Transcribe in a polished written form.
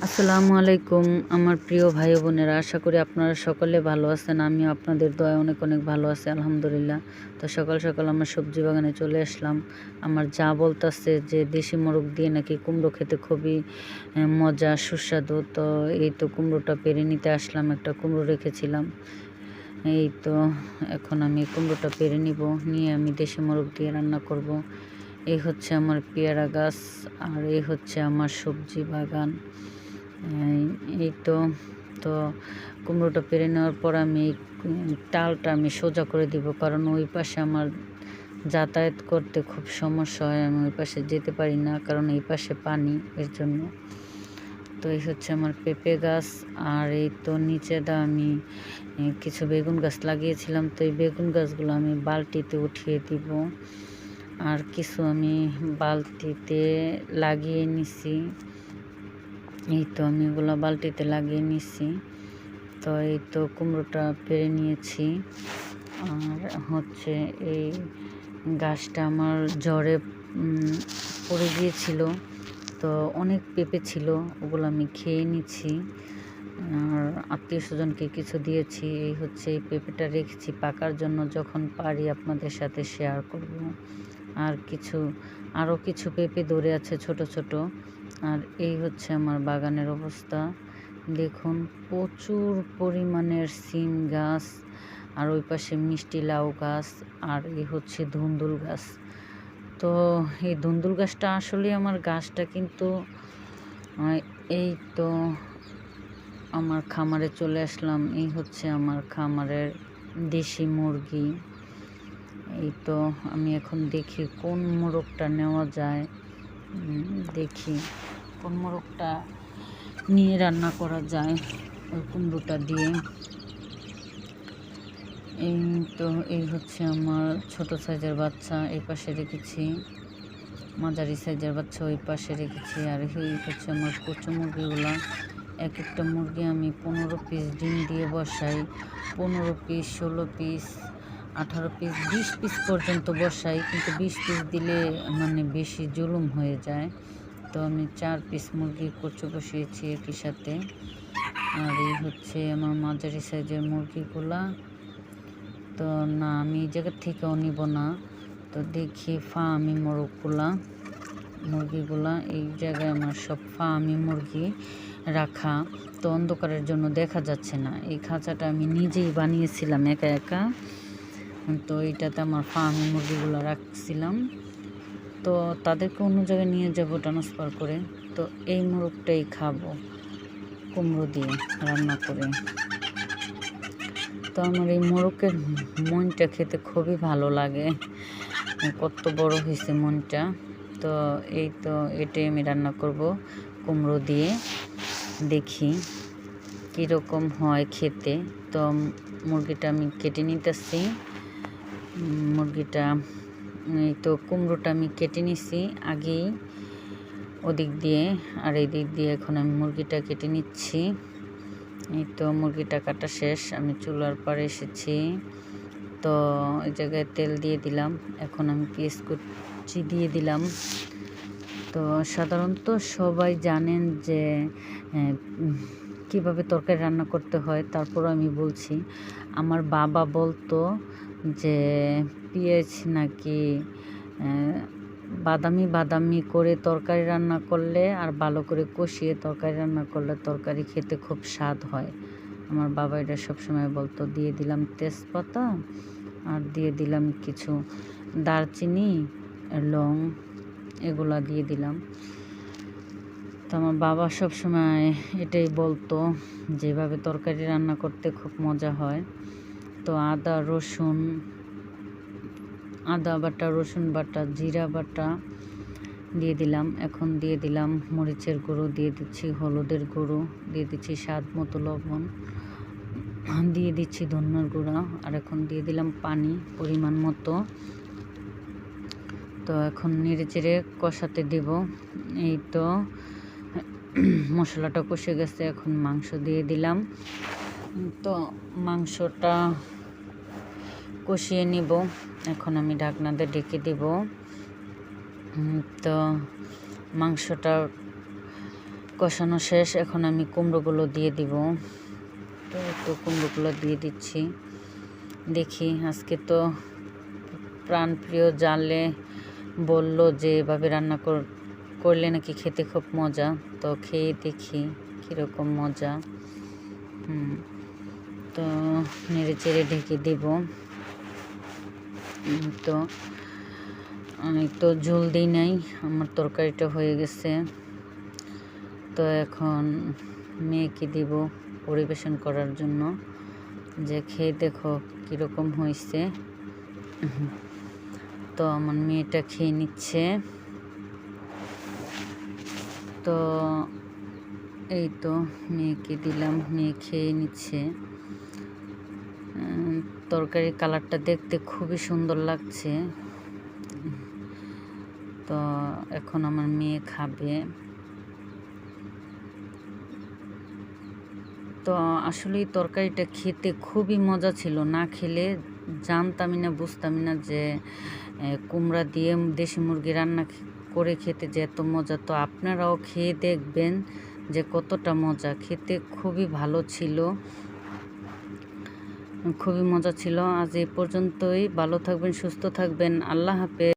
আসসালামু আলাইকুম আমার প্রিয় ভাই ও বোনেরা, আশা করি আপনারা সকলে ভালো আছেন। আমিও আপনাদের দয়ায় অনেক অনেক ভালো আছি, আলহামদুলিল্লাহ। তো সকাল সকাল আমার সবজি বাগানে চলে আসলাম। আমার যা বলতেছে যে দেশি মোরগ দিয়ে নাকি কুমড়ো খেতে খুবই মজা সুস্বাদু। তো এই তো কুমড়োটা পেরে নিতে আসলাম, একটা কুমড়ো রেখেছিলাম। এই তো এখন আমি কুমড়োটা পেরে নিয়ে আমি দেশি মোরগ দিয়ে রান্না করব। এই হচ্ছে আমার পেয়ারা গাছ, আর এই হচ্ছে আমার সবজি বাগান। এই তো তো কুমড়োটা পেরে নেওয়ার পর আমি এই টালটা আমি সোজা করে দিব, কারণ ওই পাশে আমার যাতায়াত করতে খুব সমস্যা হয়। আমি ওই পাশে যেতে পারি না, কারণ এই পাশে পানি, এর জন্য। তো এই হচ্ছে আমার পেঁপে গাছ, আর এই তো নিচে আমি কিছু বেগুন গাছ লাগিয়েছিলাম। তো এই বেগুন গাছগুলো আমি বালতিতে উঠিয়ে দিব, আর কিছু আমি বালতিতে লাগিয়ে নিছি। এই তো আমি এগুলো বালতিতে লাগিয়ে নিছি। তো এই তো কুমড়োটা পেরে নিয়েছি। আর হচ্ছে এই গাছটা আমার ঝড়ে পড়ে গিয়েছিল, তো অনেক পেঁপে ছিল, ওগুলো আমি খেয়ে নিচ্ছি। আর আত্মীয় স্বজনকে কিছু দিয়েছি। এই হচ্ছে এই পেঁপেটা রেখেছি পাকার জন্য, যখন পারি আপনাদের সাথে শেয়ার করব। আর আরও কিছু পেঁপে ধরে আছে ছোট ছোট। আর এই হচ্ছে আমার বাগানের অবস্থা, দেখুন প্রচুর পরিমাণের সিম গাছ, আর ওই পাশে মিষ্টি লাউ গাছ, আর এই হচ্ছে ধুন্দুল গাছ। তো এই ধুন্দুল গাছটা আসলে আমার গাছটা কিন্তু এই তো আমার খামারে চলে আসলাম। এই হচ্ছে আমার খামারের দেশি মুরগি। এই তো আমি এখন দেখি কোন মোরগটা নেওয়া যায়, দেখি কোন মোরগটা নিয়ে রান্না করা যায় ওই কুমড়োটা দিয়ে। এই তো এই হচ্ছে আমার ছোট সাইজের বাচ্চা এই পাশে রেখেছি, মাঝারি সাইজের বাচ্চা ওই পাশে রেখেছি। আর এই হচ্ছে আমার কচু মুরগিগুলো। এক একটা মুরগি আমি 15 পিস ডিম দিয়ে বসাই, 15 পিস, 16 পিস, 18 পিস, 20 পিস পর্যন্ত বসাই। কিন্তু 20 পিস দিলে মানে বেশি জুলুম হয়ে যায়। তো আমি 4 পিস মুরগি কচু বসিয়েছি একই সাথে। আর এই হচ্ছে আমার মাঝারি সাইজের মুরগিগুলা। তো না, আমি এই জায়গার থেকেও নিব না। তো দেখি ফার্মি মুরগিগুলা এই জায়গায় আমার সব ফার্মি মুরগি রাখা। তো অন্ধকারের জন্য দেখা যাচ্ছে না। এই খাঁচাটা আমি নিজেই বানিয়েছিলাম একা একা। তো এইটাতে আমার ফার্মি মুরগিগুলো রাখছিলাম। তো তাদেরকে অন্য জায়গায় নিয়ে যাব ট্রান্সফার করে। তো এই মোরগটাই খাবো কুমড়ো দিয়ে রান্না করে। তো আমার এই মোরগের মনটা খেতে খুবই ভালো লাগে, কত বড় হয়েছে মনটা। তো এই তো এটাই আমি রান্না করব কুমড়ো দিয়ে, দেখি কীরকম হয় খেতে। তো মুরগিটা আমি কেটে নিতেছি। এই তো কুমড়োটা আমি কেটে নিছি আগেই ওদিক দিয়ে, আর এই দিক দিয়ে এখন আমি মুরগিটা কেটে নিচ্ছি। এই তো মুরগিটা কাটা শেষ, আমি চুলার পাড়ে এসেছি। তো এই জায়গায় তেল দিয়ে দিলাম, এখন আমি পেঁয়াজ কুচি দিয়ে দিলাম। তো সাধারণত সবাই জানেন যে কিভাবে তরকারি রান্না করতে হয়, তারপরও আমি বলছি। আমার বাবা বলতো যে পেঁয়াজ নাকি বাদামি বাদামি করে তরকারি রান্না করলে, আর ভালো করে কষিয়ে তরকারি রান্না করলে তরকারি খেতে খুব স্বাদ হয়। আমার বাবা এটা সবসময় বলতো। দিয়ে দিলাম তেজপাতা, আর দিয়ে দিলাম কিছু দারচিনি, লং, এগুলা দিয়ে দিলাম। তো আমার বাবা সবসময় এটাই বলতো, যেভাবে তরকারি রান্না করতে খুব মজা হয়। তো আদা বাটা, রসুন বাটা, জিরা বাটা দিয়ে দিলাম। এখন দিয়ে দিলাম মরিচের গুঁড়ো, দিয়ে দিচ্ছি হলুদের গুঁড়ো, দিয়ে দিচ্ছি স্বাদ মতো লবণ, দিয়ে দিচ্ছি ধনিয়ার গুঁড়া, আর এখন দিয়ে দিলাম পানি পরিমাণ মতো। তো এখন নেড়ে চেড়ে কষাতে দেব। এই তো মশলাটা কষে গেছে, এখন মাংস দিয়ে দিলাম। তো মাংসটা কষিয়ে নিব, এখন আমি ঢাকনাতে ঢেকে দেব। তো মাংসটা কষানো শেষ, এখন আমি কুমড়োগুলো দিয়ে দিব। তো কুমড়োগুলো দিয়ে দিচ্ছি। দেখি আজকে তো প্রাণপ্রিয় জালে বলল যে এভাবে রান্না করলে নাকি খেতে খুব মজা। তো খেয়ে দেখি কীরকম মজা। তো নেড়ে চেড়ে ঢেকে দেব। তো আমি তো ঝোল দিই নাই, আমার তরকারিটা হয়ে গেছে। তো এখন মেয়েকে দিব পরিবেশন করার জন্য, যে খেয়ে দেখো কীরকম হয়েছে। তো আমার মেয়েটা খেয়ে নিচ্ছে। তো এই তো মেয়েকে দিলাম, মেয়ে খেয়ে নিচ্ছে। তরকারির কালারটা দেখতে খুবই সুন্দর লাগছে। তো এখন আমার মেয়ে খাবে। তো আসলে এই তরকারিটা খেতে খুবই মজা ছিল। না খেলে জানতামই না, বুঝতামই না যে কুমড়া দিয়ে দেশি মুরগি রান্না করে খেতে যে এত মজা। তো আপনারাও খেয়ে দেখবেন যে কতটা মজা। খেতে খুবই ভালো ছিল, খুবই মজা ছিল। আজ এই পর্যন্তই। ভালো থাকবেন, সুস্থ থাকবেন। আল্লাহ হাফেজ।